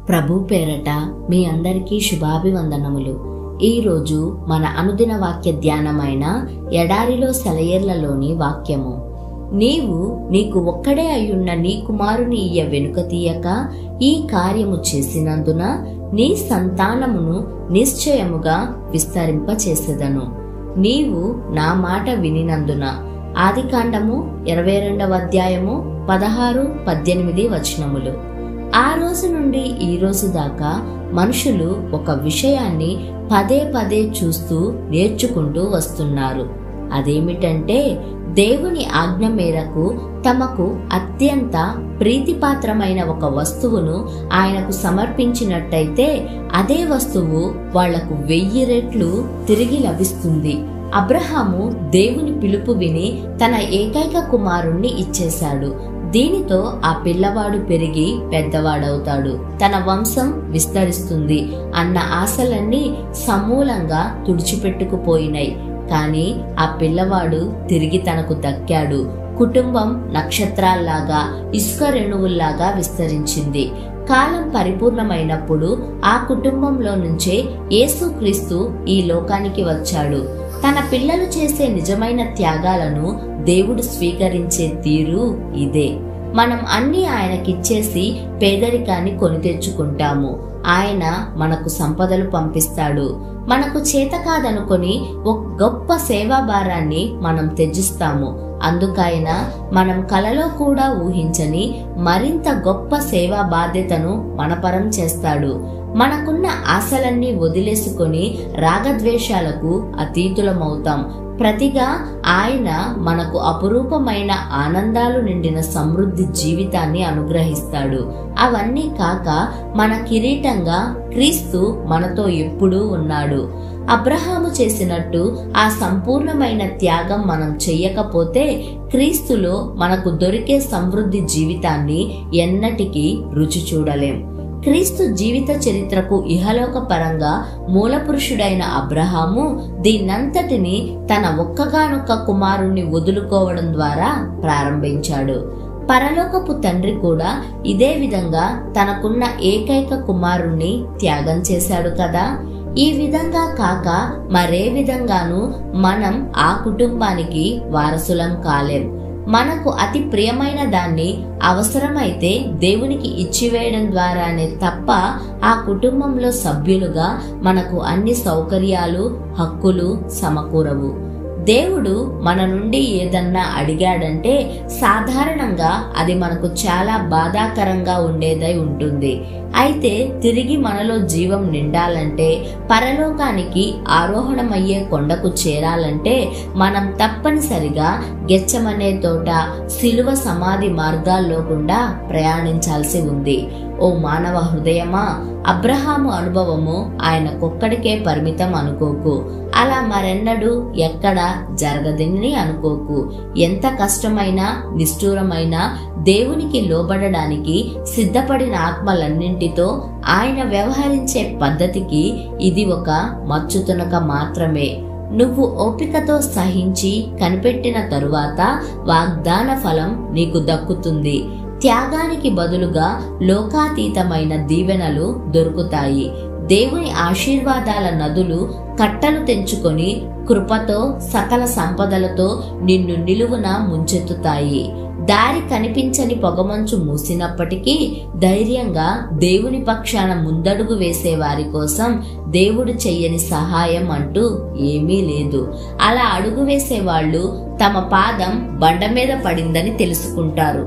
ప్రభు పేరట మీ అందరికీ శుభాభివందనములు. ఈరోజు మన అనుదిన వాక్య ధ్యానమైన ఎడారిలో సెలయేర్లలోని వాక్యము. నీవు నీకు ఒక్కడే అయ్యున్న నీ కుమారుని ఇయ్య వెనుక తీయక ఈ కార్యము చేసినందున నీ సంతానమును నిశ్చయముగా విస్తరింపచేసెదను. నీవు నా మాట వినినందున. ఆదికాండము 22వ అధ్యాయము 16-18 వచనములు. ఆ రోజు నుండి ఈ రోజు దాకా మనుషులు ఒక విషయాన్ని పదే పదే చూస్తూ నేర్చుకుంటూ వస్తున్నారు. అదేమిటంటే, దేవుని ఆజ్ఞ మేరకు తమకు అత్యంత ప్రీతిపాత్రమైన ఒక వస్తువును ఆయనకు సమర్పించినట్టయితే అదే వస్తువు వాళ్లకు 1000 రెట్లు తిరిగి లభిస్తుంది. అబ్రహాము దేవుని పిలుపు విని తన ఏకైక కుమారుణ్ణి ఇచ్చేశాడు. దీనితో ఆ పిల్లవాడు పెరిగి పెద్దవాడవుతాడు, తన వంశం విస్తరిస్తుంది అన్న ఆశలన్నీ సమూలంగా తుడిచిపెట్టుకుపోయినాయి. కానీ ఆ పిల్లవాడు తిరిగి తనకు దక్కాడు. కుటుంబం నక్షత్రాల్లాగా, ఇసుక రేణువుల్లాగా విస్తరించింది. కాలం పరిపూర్ణమైనప్పుడు ఆ కుటుంబంలో నుంచే యేసుక్రీస్తు ఈ లోకానికి వచ్చాడు. తన పిల్లలు చేసే నిజమైన త్యాగాలను దేవుడు స్వీకరించే తీరు ఇదే. మనం అన్ని ఆయనకిచ్చేసి పేదరికాన్ని కొని తెచ్చుకుంటాము. ఆయన మనకు సంపదలు పంపిస్తాడు. మనకు చేత కాదనుకొని ఒక గొప్ప సేవా భారాన్ని మనం త్యజిస్తాము. అందుకైన మనం కలలో కూడా ఊహించని మరింత గొప్ప సేవా బాధ్యతను మనపరం చేస్తాడు. మనకున్న ఆశలన్నీ వదిలేసుకొని రాగద్వేషాలకు అతీతులమవుతాం. ప్రతిగా ఆయన మనకు అపురూపమైన ఆనందాలు నిండిన సమృద్ధి జీవితాన్ని అనుగ్రహిస్తాడు. అవన్నీ కాక మన కిరీటంగా క్రీస్తు మనతో ఎప్పుడూ ఉన్నాడు. అబ్రహాము చేసినట్టు ఆ సంపూర్ణమైన త్యాగం మనం చెయ్యకపోతే క్రీస్తులో మనకు దొరికే సమృద్ధి జీవితాన్ని ఎన్నటికీ రుచి చూడలేం. క్రీస్తు జీవిత చరిత్రకు ఇహలోక పరంగా మూలపురుషుడైన అబ్రహాము దీన్నంతటిని తన ఒక్కగానొక్క కుమారుణ్ణి వదులుకోవడం ద్వారా ప్రారంభించాడు. పరలోకపు తండ్రి కూడా ఇదే విధంగా తనకున్న ఏకైక కుమారుణ్ణి త్యాగం చేశాడు కదా. ఈ విధంగా కాక మరే విధంగానూ మనం ఆ కుటుంబానికి వారసులం కాలేం. మనకు అతి ప్రియమైన దాన్ని అవసరమైతే దేవునికి ఇచ్చివేయడం ద్వారానే తప్ప ఆ కుటుంబంలో సభ్యులుగా మనకు అన్ని సౌకర్యాలు, హక్కులు సమకూరవు. దేవుడు మన నుండి ఏదన్నా అడిగాడంటే సాధారణంగా అది మనకు చాలా బాధాకరంగా ఉండేదై ఉంటుంది. అయితే తిరిగి మనలో జీవం నిండాలంటే, పరలోకానికి ఆరోహణమయ్యే కొండకు చేరాలంటే మనం తప్పనిసరిగా గెచ్చమనే తోట, సిలువ సమాధి మార్గాల్లో గుండా ప్రయాణించాల్సి ఉంది. ఓ మానవ హృదయమా, అబ్రహాము అనుభవము ఆయనకొక్కడికే పరిమితం అనుకోకు. అలా మరెన్నడూ ఎక్కడా జరగదని అనుకోకు. ఎంత కష్టమైనా, నిష్ఠూరమైనా దేవునికి లోబడడానికి సిద్ధపడిన ఆత్మలన్నింటితో ఆయన వ్యవహరించే పద్ధతికి ఇది ఒక మచ్చుతునక మాత్రమే. నువ్వు ఓపికతో సహించి కనిపెట్టిన తరువాత వాగ్దాన ఫలం నీకు దక్కుతుంది. త్యాగానికి బదులుగా లోకాతీతమైన దీవెనలు దొరుకుతాయి. దేవుని ఆశీర్వాదాల నదులు కట్టలు తెంచుకొని కృపతో, సకల సంపదలతో నిన్ను నిలువున ముంచెత్తుతాయి. దారి కనిపించని పొగమంచు మూసినప్పటికీ ధైర్యంగా దేవుని పక్షాన ముందడుగు వేసే వారి కోసం దేవుడు చెయ్యని సహాయం అంటూ ఏమీ లేదు. అలా అడుగు వేసే వాళ్ళు తమ పాదం బండ మీద పడిందని తెలుసుకుంటారు.